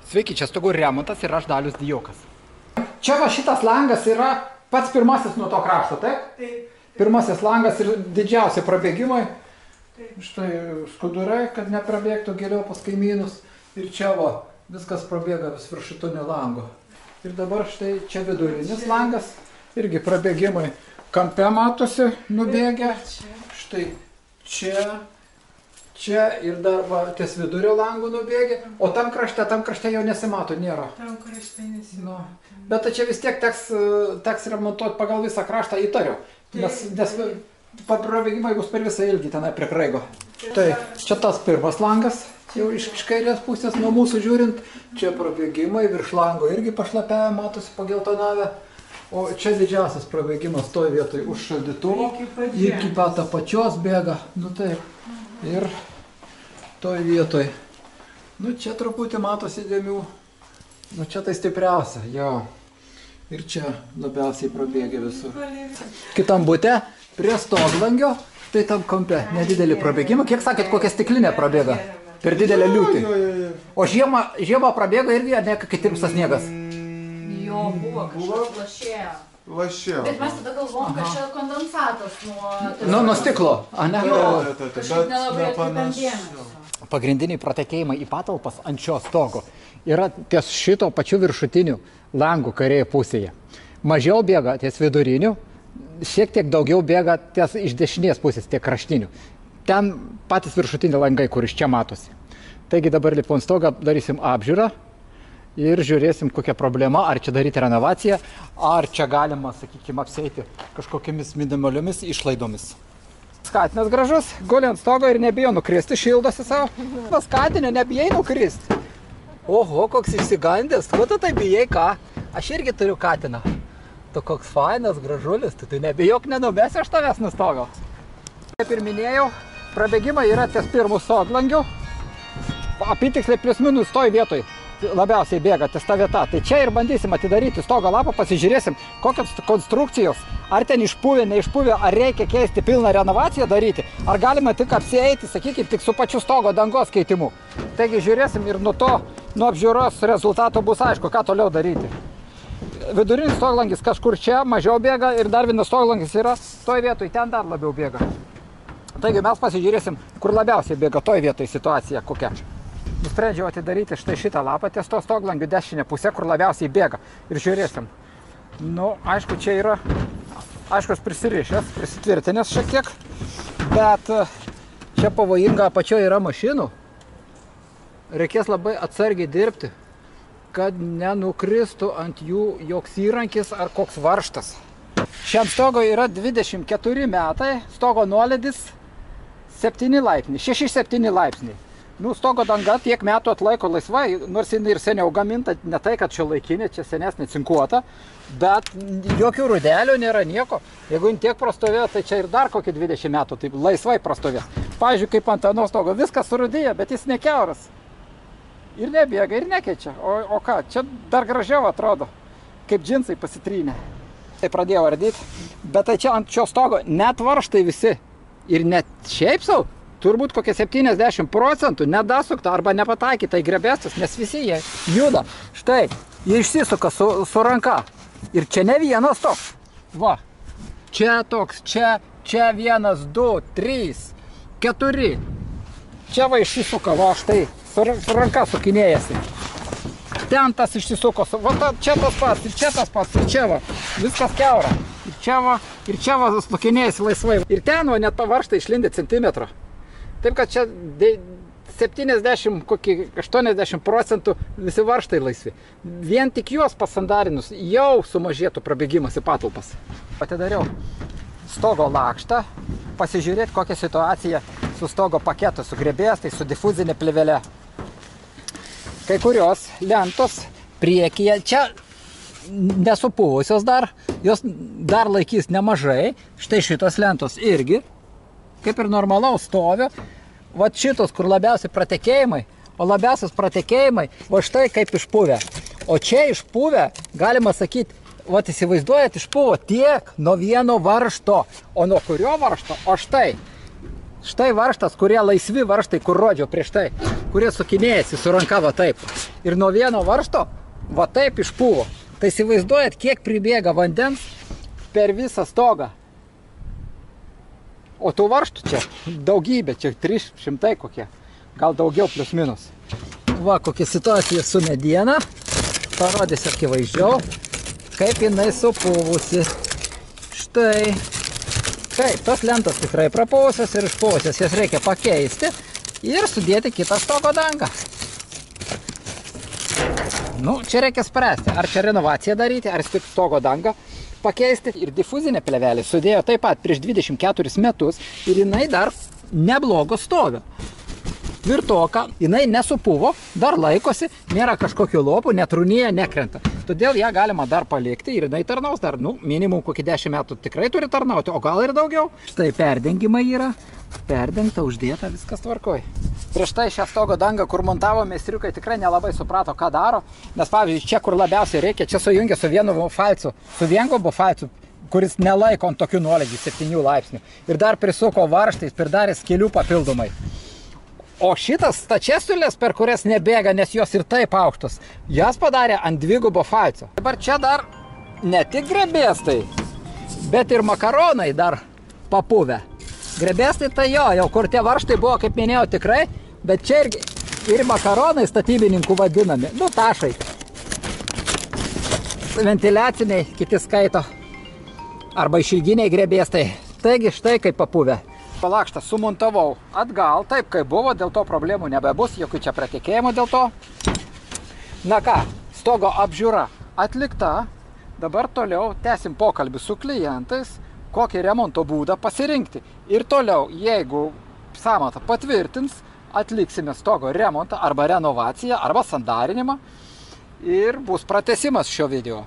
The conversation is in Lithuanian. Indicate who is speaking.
Speaker 1: Sveiki, čia stogų remontas ir aš Dalius Dijokas. Čia va šitas langas yra pats pirmasis nuo to krašto, taip?
Speaker 2: Taip.
Speaker 1: Pirmasis langas ir didžiausi prabėgimai. Štai skudurai, kad neprabėgtų giliau pas kaimynus. Ir čia va, viskas prabėga vis viršutinio lango. Ir dabar štai čia vidurinis langas, irgi prabėgimai. Kampe matosi nubėgę. Štai čia ir dar va, ties vidurio langų nubėgė. O tam krašte jau nesimato, nėra.
Speaker 2: Tam krašte nesimato.
Speaker 1: Bet čia vis tiek teks remontuoti pagal visą kraštą, įtariu. Nes prabėgimai bus per visą ilgį tenai prie kraigo. Tai čia tas pirmas langas, jau iš kairės pusės nuo mūsų žiūrint. Čia prabėgimai, virš lango irgi pašlapėję, matosi pageltonavę. O čia didžiausias prabėgimas toj vietoj už šaldytuvo. Iki pat apačios bėga. Nu taip. Ir toj vietoj. Nu čia truputį matosi dėmių. Nu čia tai stipriausia, jo. Ir čia labiausiai prabėgė visur. Kitam bute, prie stoglangio, tai tam kampe nedidelį prabėgimą. Kiek sakėt, kokia stiklinė prabėga? Per didelę liūtį. O žiemą prabėgo irgi, ne, kai tirpstas sniegas?
Speaker 3: Jo, buvo kažkas lašėjo. Bet mes tada galvom, kad čia kondensatas nuo
Speaker 1: stiklo. Ne?
Speaker 3: Kažkaip nelabai atkreipiam dėmesio.
Speaker 1: Pagrindiniai pratekėjimai į patalpas ant šio stogo yra ties šito pačiu viršutiniu langų kairėje pusėje. Mažiau bėga ties viduriniu, šiek tiek daugiau bėga ties iš dešinės pusės, tiek kraštinių. Ten patys viršutiniai langai, kur iš čia matosi. Taigi dabar lipom stogą, darysim apžiūrą ir žiūrėsim, kokia problema, ar čia daryti renovaciją, ar čia galima, sakykime, apsieiti kažkokiamis minimaliomis išlaidomis. Skatinas gražus, guli ant stogo ir nebijo nukristi, šildosi savo. Skatinio nebijai nukristi. Oho, koks išsigandęs, kuo tu tai bijai, ką? Aš irgi turiu katiną. Tu koks fainas, gražulis, tu nebijok, nenumesi aš tavęs nuo stogo. Kaip ir minėjau, prabėgimai yra ties pirmų stoglangių. Apytiksliai plius minus toj vietoj labiausiai bėga ties ta vieta. Tai čia ir bandysim atidaryti stogo lapą, pasižiūrėsim, kokios konstrukcijos, ar ten išpuvę, neišpuvę, ar reikia keisti pilną renovaciją daryti, ar galima tik apsieiti, sakykime, tik su pačiu stogo dangos keitimu. Taigi žiūrėsim ir nuo apžiūros rezultato bus aišku, ką toliau daryti. Vidurinis stoglangis kažkur čia mažiau bėga ir dar vienas stoglangis yra toj vietoj, ten dar labiau bėga. Taigi mes pasižiūrėsim, kur labiausiai bėga toj vietoj situacija kokia. Nusprendžiau atidaryti štai šitą lapą ties to stoglangių dešinę pusę, kur labiausiai bėga. Ir žiūrėsim. Nu, aišku, čia yra, aiškus prisirišęs, prisitvirtinęs šiek tiek, bet čia pavojinga, apačioje yra mašinų. Reikės labai atsargiai dirbti, kad nenukristų ant jų joks įrankis ar koks varžtas. Šiam stogo yra 24 metai, stogo nuolydis 7 laipsniai, 6-7 laipsniai. Nu, stogo danga tiek metų atlaiko laisvai, nors jinai ir seniau gaminta, ne tai, kad čia laikinė, čia senesnė cinkuota, bet jokių rudelių nėra nieko. Jeigu jin tiek prastovėjo, tai čia ir dar kokį 20 metų, taip laisvai prastovės. Pavyzdžiui, kaip ant ano stogo, viskas surudėja, bet jis nekiauras. Ir nebėga, ir nekeičia. O ką, čia dar gražiau atrodo, kaip džinsai pasitrynė. Tai pradėjau ardyti, bet tai čia ant šio stogo net varžtai visi. Ir net šiaip sau, turbūt kokie 70% nedasukta arba nepataikyta į grebestus, nes visi jie juda. Štai, jie išsisuka su ranka. Ir čia ne vienas toks. Va, čia toks, čia 1, 2, 3, 4. Čia va išsisuka, va štai, su ranka sukinėjasi. Ten tas išsisuko, va čia tas pats, ir čia tas pats, ir čia va, viskas kiaura. Ir čia va sukinėjasi laisvai. Ir ten va net pavarštai išlindė centimetrą. Taip, kad čia 70-80% visi varžtai laisvi. Vien tik juos pasandarinus jau sumažėtų prabėgimas į patalpas. Atidariau stogo lakštą, pasižiūrėti kokią situaciją su stogo paketu, su grebėstais, su difuzinė plėvele. Kai kurios lentos priekyje, čia nesupuvusios dar, jos dar laikys nemažai. Štai šitos lentos irgi, kaip ir normalaus stovio, va šitos, kur labiausiai pratekėjimai, o labiausias pratekėjimai, va štai kaip išpuvę. O čia išpuvę, galima sakyti, va įsivaizduojat, išpuvo tiek nuo vieno varžto, o nuo kurio varžto, o štai varžtas, kurie laisvi varžtai, kur rodžiau prieš tai. kurie sukinėjasi su ranka va taip. Ir nuo vieno varžto va taip išpūvo. Tai įsivaizduojat, kiek pribėga vandens per visą stogą. O tų varžtų čia daugybė, čia 300 kokie, gal daugiau plius minus. Va, kokia situacija su mediena. Parodysiu akivaizdžiau, kaip jinai supūvusi. Štai. Taip, tos lentos tikrai prapūvusios ir išpūvusios, jas reikia pakeisti ir sudėti kitą stogo dangą. Nu, čia reikia spręsti, ar čia renovaciją daryti, ar tik stogo dangą pakeisti. Ir difuzinę plėvelę sudėjo taip pat prieš 24 metus ir jinai dar neblogo stovio. Tvirtoka, jinai nesupūvo, dar laikosi, nėra kažkokių lopų, netrūnyja, nekrenta. Todėl ją galima dar palikti ir jinai tarnaus dar, minimum kokį 10 metų tikrai turi tarnauti, o gal ir daugiau. Štai perdengimai yra, perdengta, uždėta, viskas tvarkoj. Prieš tai šią stogo dangą, kur montavo meistriukai, tikrai nelabai suprato, ką daro, nes pavyzdžiui, čia kur labiausiai reikia, čia sujungia su vienu falcu, su viengobo falcu, kuris nelaiko ant tokių nuolydžių 7 laipsnių. Ir dar prisuko varžtais, pridarė skilių papildomai. O šitas stačiastulės, per kurias nebėga, nes jos ir taip aukštos, jas padarė ant dvigubo falco. Dabar čia dar ne tik grebėstai, bet ir makaronai dar papuvę. Grebėstai tai jo, jau kur tie varžtai buvo, kaip minėjau, tikrai, bet čia ir makaronai statybininkų vadinami, tašai. Ventiliaciniai, kiti skaito, arba išilginiai grebėstai. Taigi štai kaip papuvę. Palakštą sumontavau atgal, taip kaip buvo, dėl to problemų nebebus, jokių čia pratekėjimų dėl to. Na ką, stogo apžiūra atlikta, dabar toliau tęsim pokalbį su klientais, kokį remonto būdą pasirinkti. Ir toliau, jeigu sąmatą patvirtins, atliksime stogo remontą arba renovaciją, arba sandarinimą ir bus pratęsimas šio video.